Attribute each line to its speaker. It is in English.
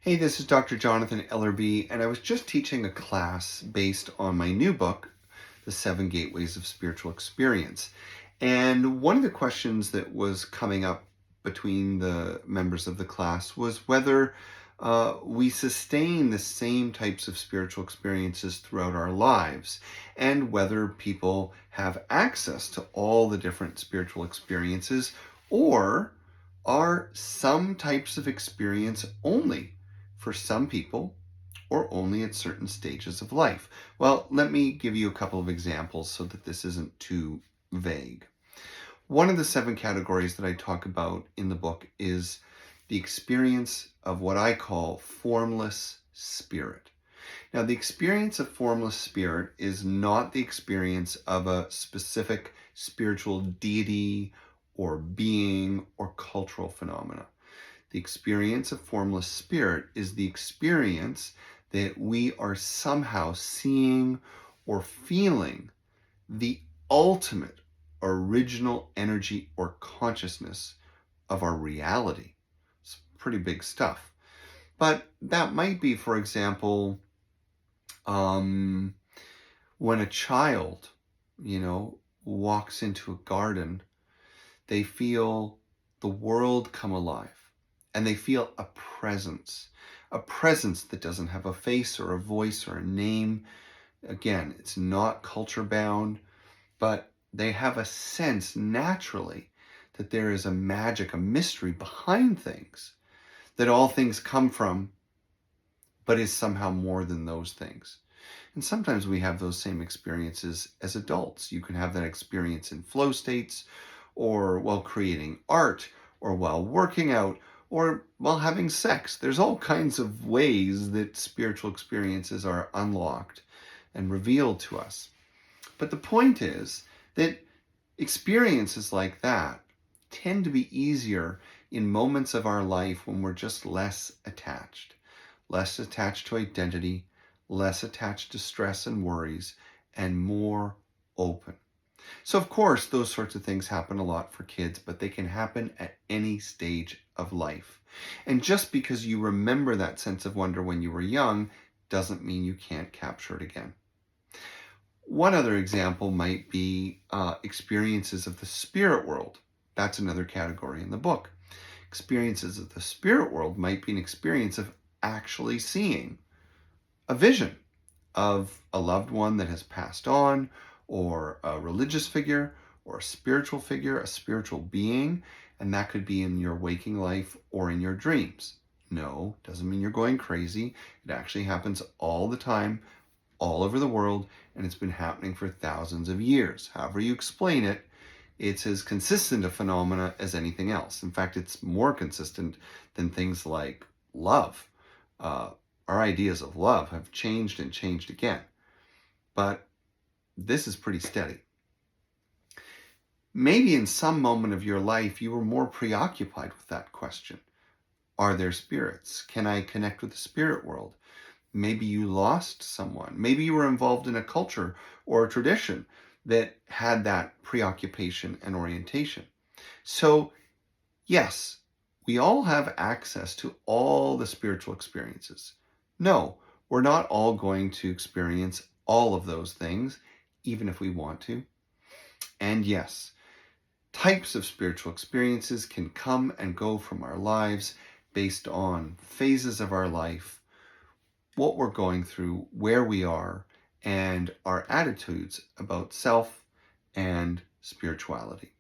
Speaker 1: Hey, this is Dr. Jonathan Ellerby, and I was just teaching a class based on my new book, The Seven Gateways of Spiritual Experience. And one of the questions that was coming up between the members of the class was whether we sustain the same types of spiritual experiences throughout our lives, and whether people have access to all the different spiritual experiences, or are some types of experience only for some people or only at certain stages of life. Well, let me give you a couple of examples so that this isn't too vague. One of the seven categories that I talk about in the book is the experience of what I call formless spirit. Now, the experience of formless spirit is not the experience of a specific spiritual deity or being or cultural phenomena. The experience of formless spirit is the experience that we are somehow seeing or feeling the ultimate original energy or consciousness of our reality. It's pretty big stuff. But that might be, for example, when a child, walks into a garden, they feel the world come alive. And they feel a presence that doesn't have a face or a voice or a name. Again, it's not culture bound, but they have a sense naturally that there is a magic, a mystery behind things, that all things come from, but is somehow more than those things. And sometimes we have those same experiences as adults. You can have that experience in flow states, or while creating art, or while working out, or while having sex. There's all kinds of ways that spiritual experiences are unlocked and revealed to us. But the point is that experiences like that tend to be easier in moments of our life when we're just less attached to identity, less attached to stress and worries, and more open. So, of course, those sorts of things happen a lot for kids, but they can happen at any stage of life. And just because you remember that sense of wonder when you were young doesn't mean you can't capture it again. One other example might be experiences of the spirit world. That's another category in the book. Experiences of the spirit world might be an experience of actually seeing a vision of a loved one that has passed on, or a religious figure, or a spiritual being, and that could be in your waking life or in your dreams. No, doesn't mean you're going crazy. It actually happens all the time, all over the world, and it's been happening for thousands of years. However you explain it, it's as consistent a phenomena as anything else. In fact, it's more consistent than things like love. Our ideas of love have changed and changed again. But this is pretty steady. Maybe in some moment of your life, you were more preoccupied with that question. Are there spirits? Can I connect with the spirit world? Maybe you lost someone. Maybe you were involved in a culture or a tradition that had that preoccupation and orientation. So, yes, we all have access to all the spiritual experiences. No, we're not all going to experience all of those things, even if we want to. And yes, types of spiritual experiences can come and go from our lives based on phases of our life, what we're going through, where we are, and our attitudes about self and spirituality.